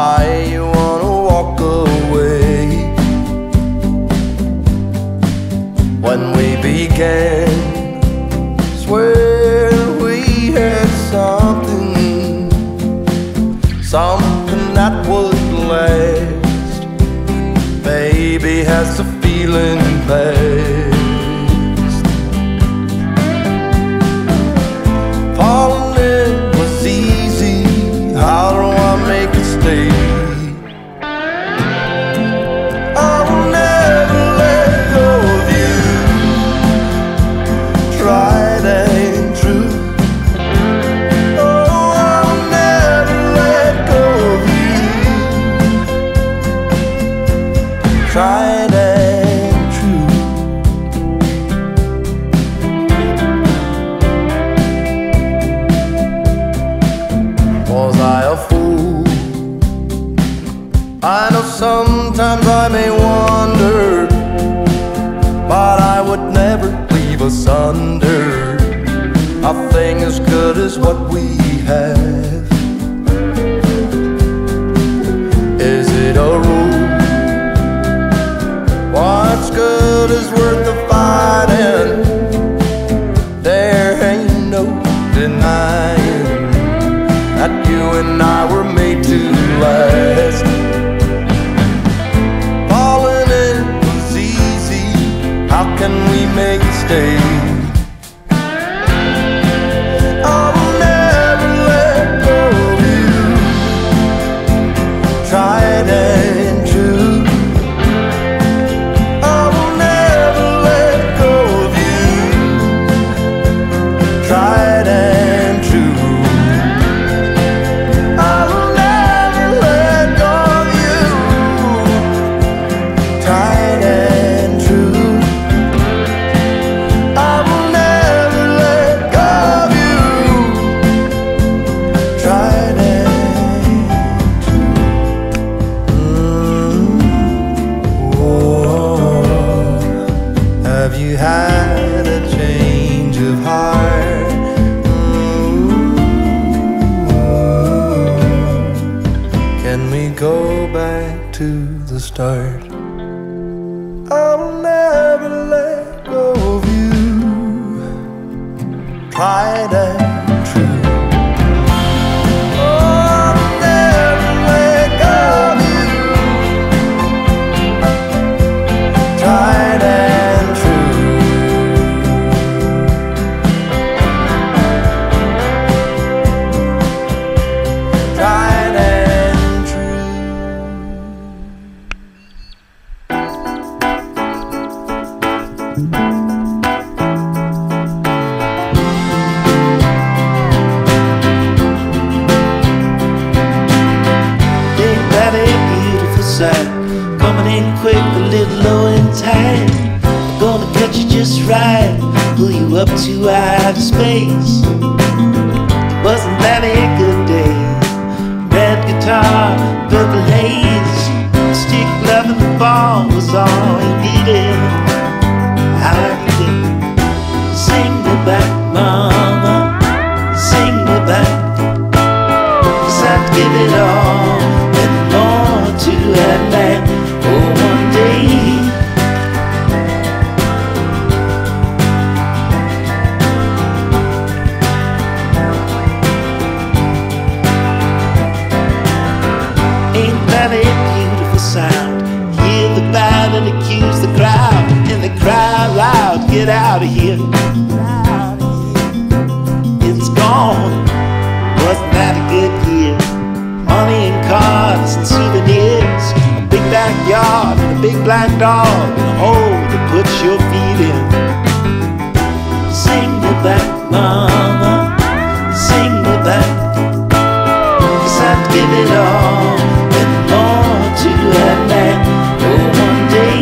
why you wanna walk away. When we began, swear we had something that would last. Baby, has the feeling passed? Falling in was easy, how do I make it stay? I'll never let go of you, tried and true. Tried and true. Was I a fool? I know sometimes I may wonder, but I would never leave asunder a thing as good as what we have. Is it a rule? What's good is worth the fighting. There ain't no denying that you and I were made to last. Falling in was easy, how can we make it stay? I'll never let go of you, tried and true. Tried and true. I'll never let go of you, tried and true. I will never let go of you, tried and true. Oh, have you had a change of heart? Can we go back to the start? I'll never let go of you, tried and true. Oh, I'll never let go of you, tried and true. Tried and ain't that a beautiful sight? Coming in quick, a little low in time. Gonna catch you just right, pull you up to outer space. Wasn't that a good day? Red guitar, purple haze, stick, love and the ball was all you needed. I liked it. Sing me back, mama, sing me back. 'Cause I'd give it all and more to that land for one day. Ain't that a beautiful sound? Hear the band and accuse the crowd, and the crowd loud, get out of here. It's gone. Wasn't that a good year? Money and cards and souvenirs, a big backyard and a big black dog, and a hole to put your feet in. Sing me back, mama, sing me back. 'Cause I'd give it all and more to that land for one day.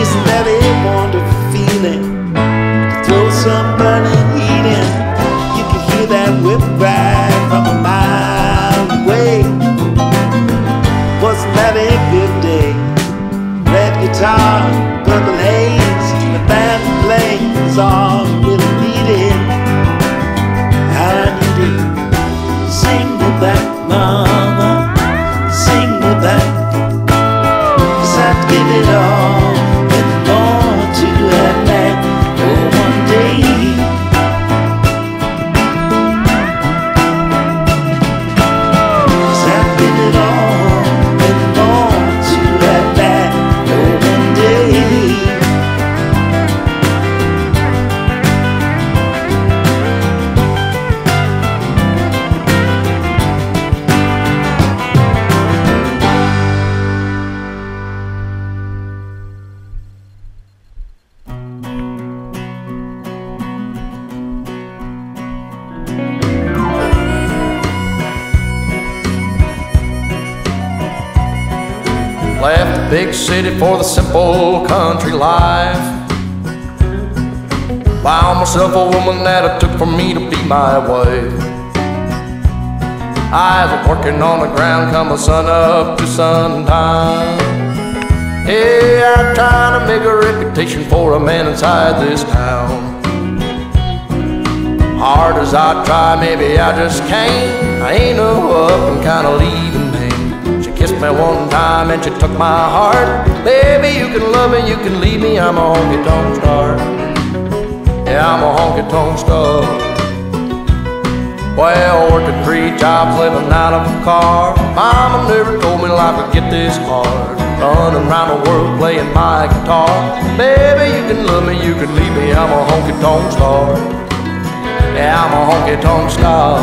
Isn't that a wonderful feeling? To throw some burning heat in. You can hear that whip cry from a mile Left the big city for the simple country life. Found myself a woman that it took for me to be my wife. I was working on the ground come the sun up to sundown. Yeah, I'm trying to make a reputation for a man inside this town. Hard as I try, maybe I just can't. I ain't no up and kinda leaving me. She kissed me one time and she took my heart. Baby, you can love me, you can leave me, I'm a honky-tonk star. Yeah, I'm a honky-tonk star. Well, working 3 jobs, living out of a car. Mama never told me life would get this hard. Running around the world playing my guitar. Baby, you can love me, you can leave me, I'm a honky-tonk star. Yeah, I'm a honky-tonk star.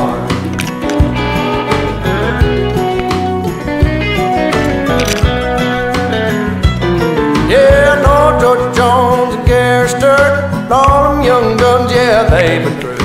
Yeah, I know George Jones and Gary Sturt, all them young guns, yeah, they've been through.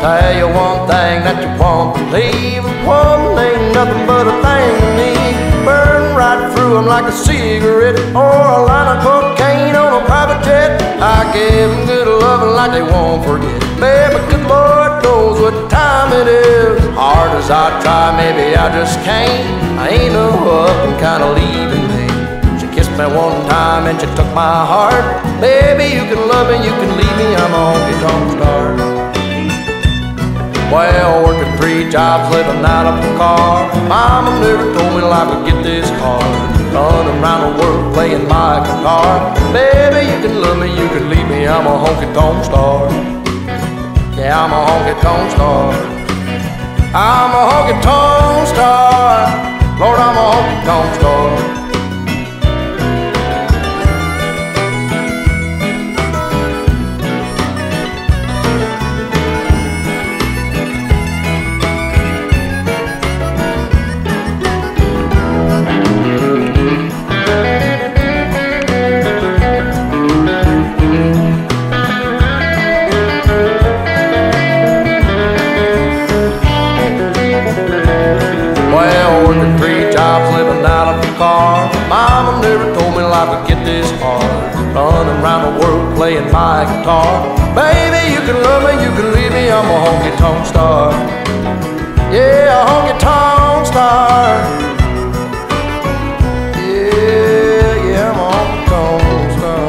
Tell you one thing that you won't believe. Woman ain't nothing but a thing to me. Burn right through them like a cigarette, or a line of cocaine on a private jet. I give them good loving like they won't forget. Baby, good Lord knows what time it is. Hard as I try, maybe I just can't. I ain't no up and kinda leaving me. She kissed me one time and she took my heart. Baby, you can love me, you can leave me, I'm a honky-tonk star. Well, working 3 jobs, living out of a car. Mama never told me life would get this hard. Running around the world playing my guitar. Baby, you can love me, you can leave me, I'm a honky-tonk star. Yeah, I'm a honky-tonk star. I'm a honky-tonk star. Lord, I'm a honky-tonk star. Mama never told me life would get this hard. Running around the world playing my guitar. Baby, you can love me, you can leave me, I'm a honky-tonk star. Yeah, a honky-tonk star. Yeah, yeah, I'm a honky-tonk star.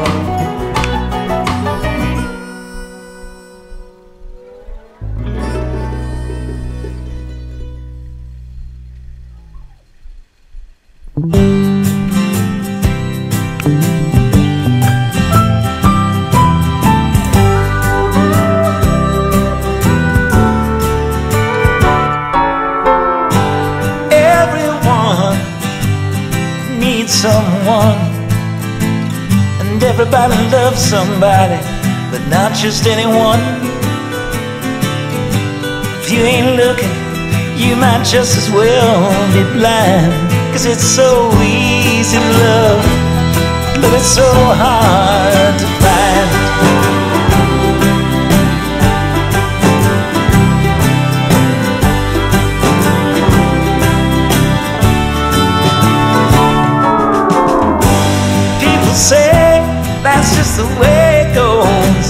Someone, and everybody loves somebody, but not just anyone. If you ain't looking, you might just as well be blind. 'Cause it's so easy to love, but it's so hard to find. Say that's just the way it goes.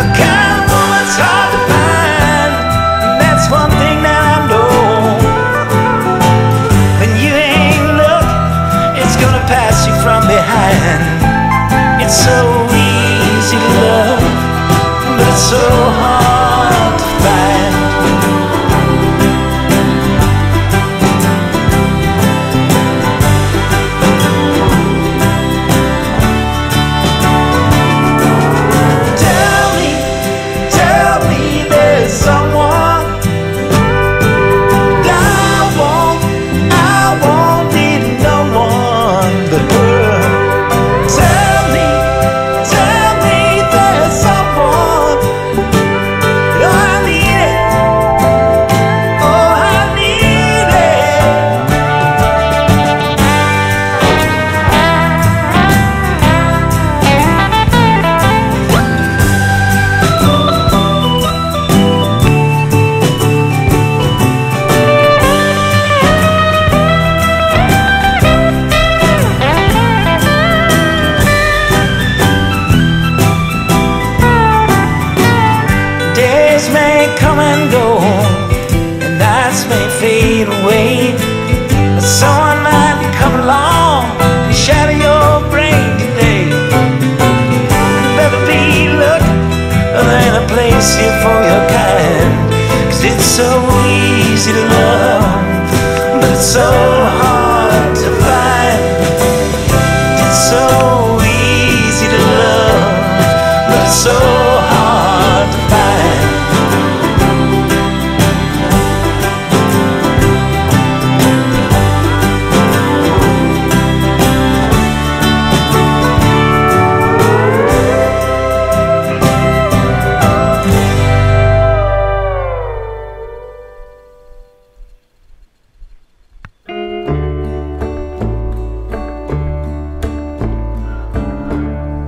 A kind of woman's hard to find, and that's one thing that I know. When you ain't look, it's gonna pass you from behind. It's It's so easy to love, but it's so hard to find. It's so easy to love, but it's so hard to find.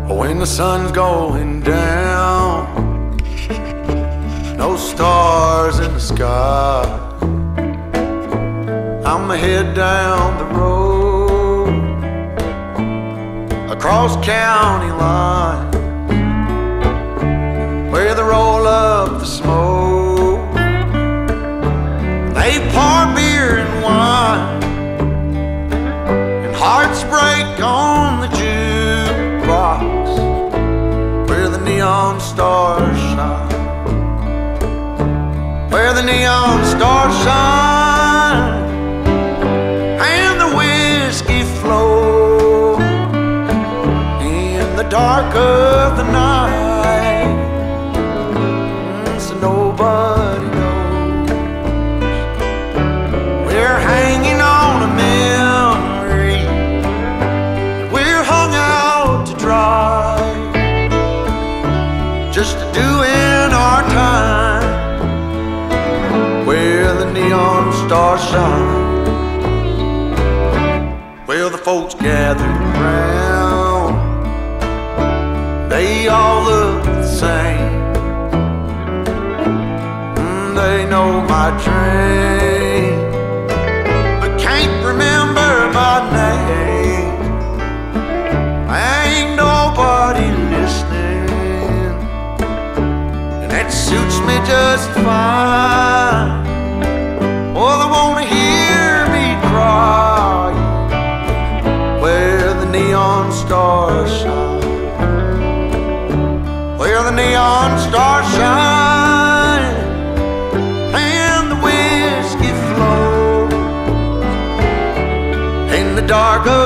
When the sun's going down, no stars in the sky, I'ma head down the road across county line, where they roll up the smoke, they pour beer and wine, and hearts break on the jukebox, where the neon stars shine, where the neon stars shine, and the whiskey flows in the dark of the night, so nobody knows we're hanging on a memory, we're hung out to dry, just doing our time, where the neon stars shine. Well, the folks gathered around, they all look the same. They know my train, but can't remember my name. Ain't nobody listening, and that suits me just fine. Oh, they wanna hear me cry, where the neon stars shine, where the neon stars shine, and the whiskey flows in the dark of